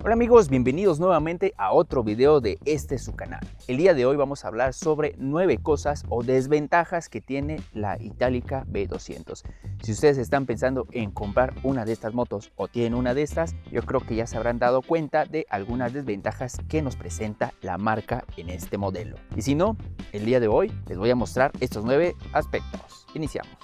Hola amigos, bienvenidos nuevamente a otro video de su canal. El día de hoy vamos a hablar sobre 9 cosas o desventajas que tiene la Itálica B200. Si ustedes están pensando en comprar una de estas motos o tienen una de estas, yo creo que ya se habrán dado cuenta de algunas desventajas que nos presenta la marca en este modelo. Y si no, el día de hoy les voy a mostrar estos 9 aspectos. Iniciamos.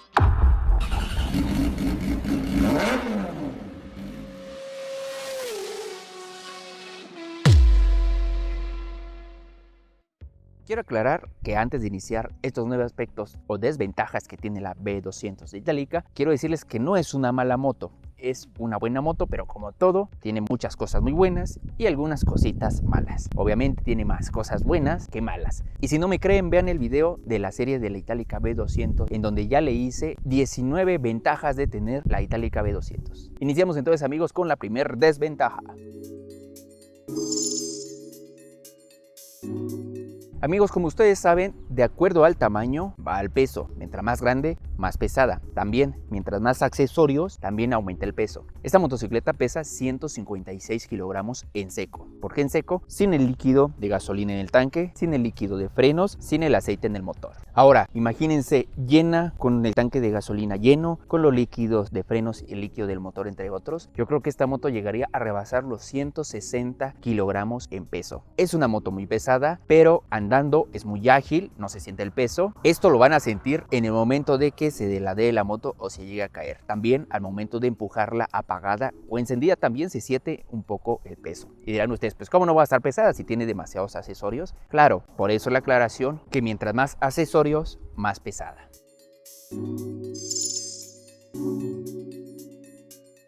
Quiero aclarar que antes de iniciar estos 9 aspectos o desventajas que tiene la B200 de Itálica, quiero decirles que no es una mala moto, es una buena moto, pero como todo, tiene muchas cosas muy buenas y algunas cositas malas. Obviamente tiene más cosas buenas que malas. Y si no me creen, vean el video de la serie de la Itálica B200, en donde ya le hice 19 ventajas de tener la Itálica B200. Iniciamos entonces, amigos, con la primera desventaja. Amigos, como ustedes saben, de acuerdo al tamaño va al peso. Mientras más grande, más pesada. También, mientras más accesorios, también aumenta el peso. Esta motocicleta pesa 156 kilogramos en seco. ¿Por qué en seco? Sin el líquido de gasolina en el tanque, sin el líquido de frenos, sin el aceite en el motor. Ahora, imagínense llena, con el tanque de gasolina lleno, con los líquidos de frenos y el líquido del motor, entre otros. Yo creo que esta moto llegaría a rebasar los 160 kilogramos en peso. Es una moto muy pesada, pero andando es muy ágil, no se siente el peso. Esto lo van a sentir en el momento de que se deladee la moto o se llegue a caer. También al momento de empujarla apagada o encendida también se siente un poco el peso. Y dirán ustedes, pues ¿cómo no va a estar pesada si tiene demasiados accesorios? Claro, por eso la aclaración que mientras más accesorios, más pesada.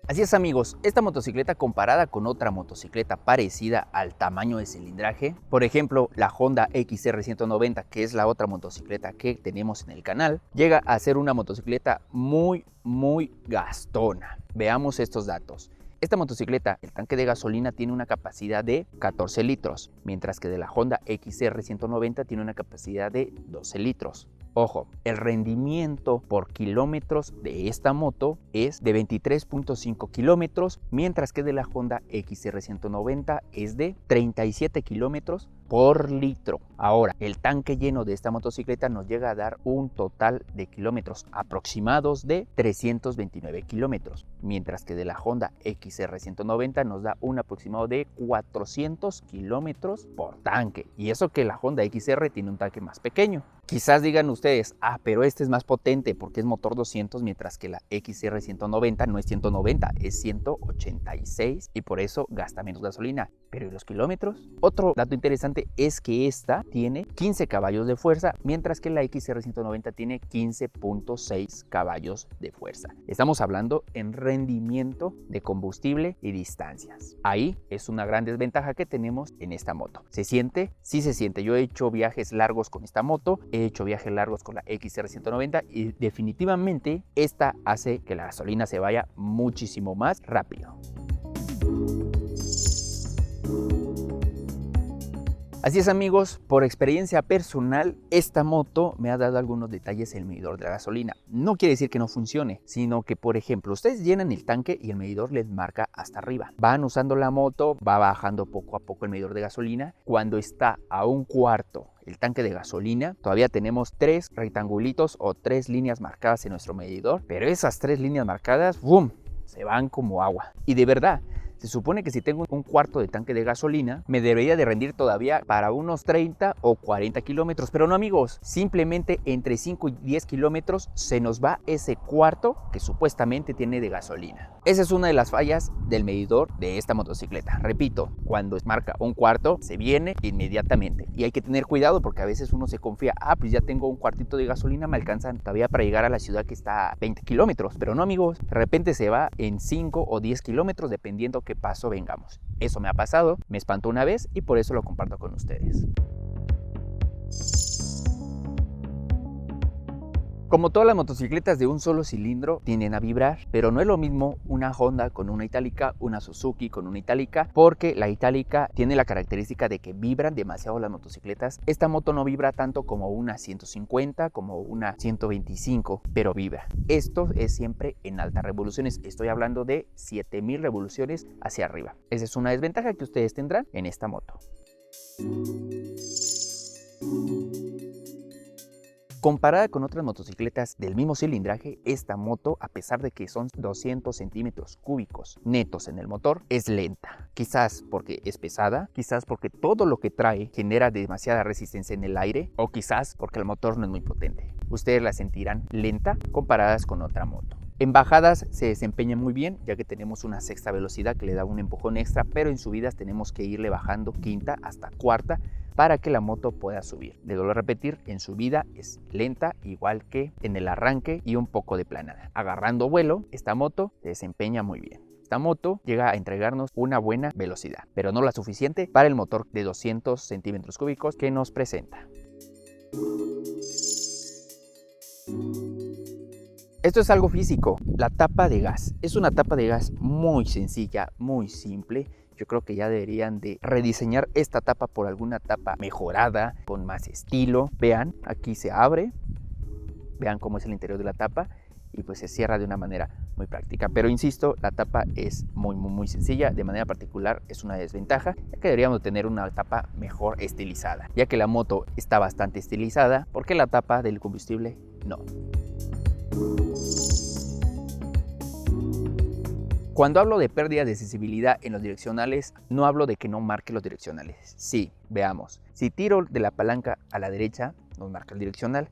Así es, amigos, esta motocicleta comparada con otra motocicleta parecida al tamaño de cilindraje, por ejemplo la Honda XR 190, que es la otra motocicleta que tenemos en el canal, llega a ser una motocicleta muy gastona. Veamos estos datos. Esta motocicleta, el tanque de gasolina tiene una capacidad de 14 litros, mientras que de la Honda XR 190 tiene una capacidad de 12 litros. Ojo, el rendimiento por kilómetros de esta moto es de 23.5 kilómetros, mientras que de la Honda XR 190 es de 37 kilómetros por litro. Ahora, el tanque lleno de esta motocicleta nos llega a dar un total de kilómetros aproximados de 329 kilómetros, mientras que de la Honda XR 190 nos da un aproximado de 400 kilómetros por tanque. Y eso que la Honda XR tiene un tanque más pequeño. Quizás digan ustedes, pero este es más potente porque es motor 200, mientras que la XR 190 no es 190, es 186 y por eso gasta menos gasolina. Pero ¿y los kilómetros? Otro dato interesante es que esta tiene 15 caballos de fuerza, mientras que la XR 190 tiene 15.6 caballos de fuerza. Estamos hablando en rendimiento de combustible y distancias. Ahí es una gran desventaja que tenemos en esta moto. ¿Se siente? Sí se siente. Yo he hecho viajes largos con esta moto, he hecho viajes largos con la XR 190 y definitivamente esta hace que la gasolina se vaya muchísimo más rápido. Así es, amigos, por experiencia personal, esta moto me ha dado algunos detalles en el medidor de la gasolina. No quiere decir que no funcione, sino que, por ejemplo, ustedes llenan el tanque y el medidor les marca hasta arriba. Van usando la moto, va bajando poco a poco el medidor de gasolina. Cuando está a un cuarto el tanque de gasolina, todavía tenemos 3 rectangulitos o 3 líneas marcadas en nuestro medidor, pero esas 3 líneas marcadas, ¡boom!, se van como agua. Y de verdad, se supone que si tengo un cuarto de tanque de gasolina, me debería de rendir todavía para unos 30 o 40 kilómetros. Pero no, amigos, simplemente entre 5 y 10 kilómetros se nos va ese cuarto que supuestamente tiene de gasolina. Esa es una de las fallas del medidor de esta motocicleta. Repito, cuando marca un cuarto, se viene inmediatamente. Y hay que tener cuidado porque a veces uno se confía, pues ya tengo un cuartito de gasolina, me alcanzan todavía para llegar a la ciudad que está a 20 kilómetros. Pero no, amigos, de repente se va en 5 o 10 kilómetros dependiendo qué paso vengamos. Eso me ha pasado, me espantó una vez y por eso lo comparto con ustedes. Como todas las motocicletas de un solo cilindro tienden a vibrar, pero no es lo mismo una Honda con una Itálica, una Suzuki con una Itálica, porque la Itálica tiene la característica de que vibran demasiado las motocicletas. Esta moto no vibra tanto como una 150, como una 125, pero vibra. Esto es siempre en altas revoluciones, estoy hablando de 7000 revoluciones hacia arriba. Esa es una desventaja que ustedes tendrán en esta moto. Comparada con otras motocicletas del mismo cilindraje, esta moto, a pesar de que son 200 centímetros cúbicos netos en el motor, es lenta. Quizás porque es pesada, quizás porque todo lo que trae genera demasiada resistencia en el aire, o quizás porque el motor no es muy potente. Ustedes la sentirán lenta comparadas con otra moto. En bajadas se desempeña muy bien, ya que tenemos una sexta velocidad que le da un empujón extra, pero en subidas tenemos que irle bajando quinta hasta cuarta para que la moto pueda subir. Les vuelvo a repetir, en subida es lenta, igual que en el arranque y un poco de planada. Agarrando vuelo, esta moto se desempeña muy bien. Esta moto llega a entregarnos una buena velocidad, pero no la suficiente para el motor de 200 centímetros cúbicos que nos presenta. Esto es algo físico, la tapa de gas. Es una tapa de gas muy sencilla, muy simple. Yo creo que ya deberían de rediseñar esta tapa por alguna tapa mejorada, con más estilo. Vean, aquí se abre, vean cómo es el interior de la tapa y pues se cierra de una manera muy práctica. Pero insisto, la tapa es muy sencilla, de manera particular es una desventaja, ya que deberíamos tener una tapa mejor estilizada, ya que la moto está bastante estilizada, porque la tapa del combustible no. Cuando hablo de pérdida de sensibilidad en los direccionales, no hablo de que no marque los direccionales. Sí, veamos. Si tiro de la palanca a la derecha, nos marca el direccional.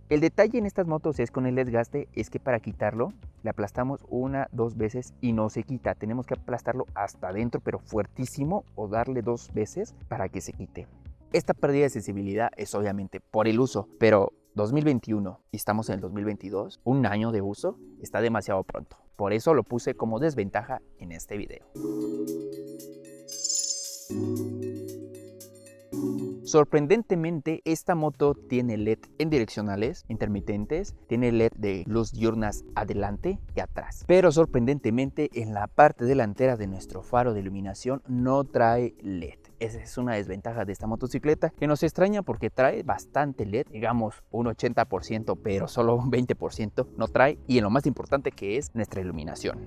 El detalle en estas motos es con el desgaste, es que para quitarlo, le aplastamos una, dos veces y no se quita. Tenemos que aplastarlo hasta adentro, pero fuertísimo, o darle 2 veces para que se quite. Esta pérdida de sensibilidad es obviamente por el uso, pero 2021 y estamos en el 2022, un año de uso, está demasiado pronto. Por eso lo puse como desventaja en este video. Sorprendentemente, esta moto tiene LED en direccionales intermitentes, tiene LED de luz diurnas adelante y atrás. Pero sorprendentemente, en la parte delantera de nuestro faro de iluminación no trae LED. Esa es una desventaja de esta motocicleta, que nos extraña porque trae bastante LED, digamos un 80%, pero solo un 20% no trae, y en lo más importante que es nuestra iluminación.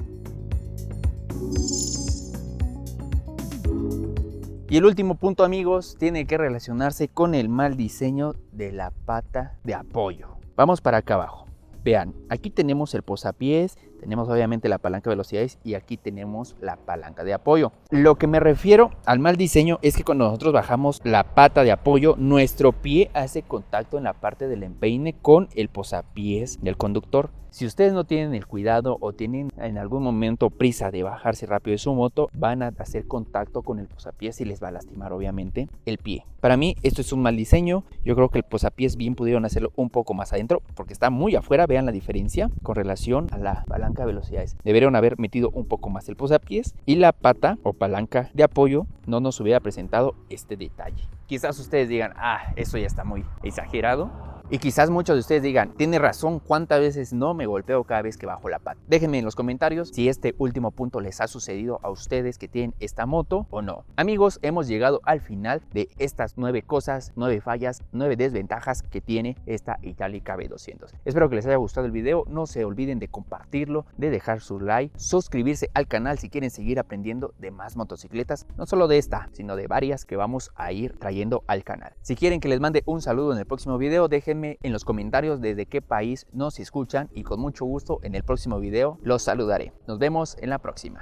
Y el último punto, amigos, tiene que relacionarse con el mal diseño de la pata de apoyo. Vamos para acá abajo. Vean, aquí tenemos el posapiés, tenemos obviamente la palanca de velocidades y aquí tenemos la palanca de apoyo. Lo que me refiero al mal diseño es que cuando nosotros bajamos la pata de apoyo, nuestro pie hace contacto en la parte del empeine con el posapiés del conductor. Si ustedes no tienen el cuidado o tienen en algún momento prisa de bajarse rápido de su moto, van a hacer contacto con el posapiés y les va a lastimar obviamente el pie. Para mí esto es un mal diseño. Yo creo que el posapiés bien pudieron hacerlo un poco más adentro porque está muy afuera. Vean la diferencia con relación a la palanca de velocidades. Deberían haber metido un poco más el posapiés y la pata o palanca de apoyo no nos hubiera presentado este detalle. Quizás ustedes digan, eso ya está muy exagerado. Y quizás muchos de ustedes digan, tiene razón, ¿cuántas veces no me golpeo cada vez que bajo la pata? Déjenme en los comentarios si este último punto les ha sucedido a ustedes que tienen esta moto o no. Amigos, hemos llegado al final de estas 9 cosas, 9 fallas, 9 desventajas que tiene esta Itálica V200. Espero que les haya gustado el video, no se olviden de compartirlo, de dejar su like, suscribirse al canal si quieren seguir aprendiendo de más motocicletas, no solo de esta, sino de varias que vamos a ir trayendo al canal. Si quieren que les mande un saludo en el próximo video, déjenme en los comentarios desde qué país nos escuchan y con mucho gusto en el próximo video los saludaré. Nos vemos en la próxima.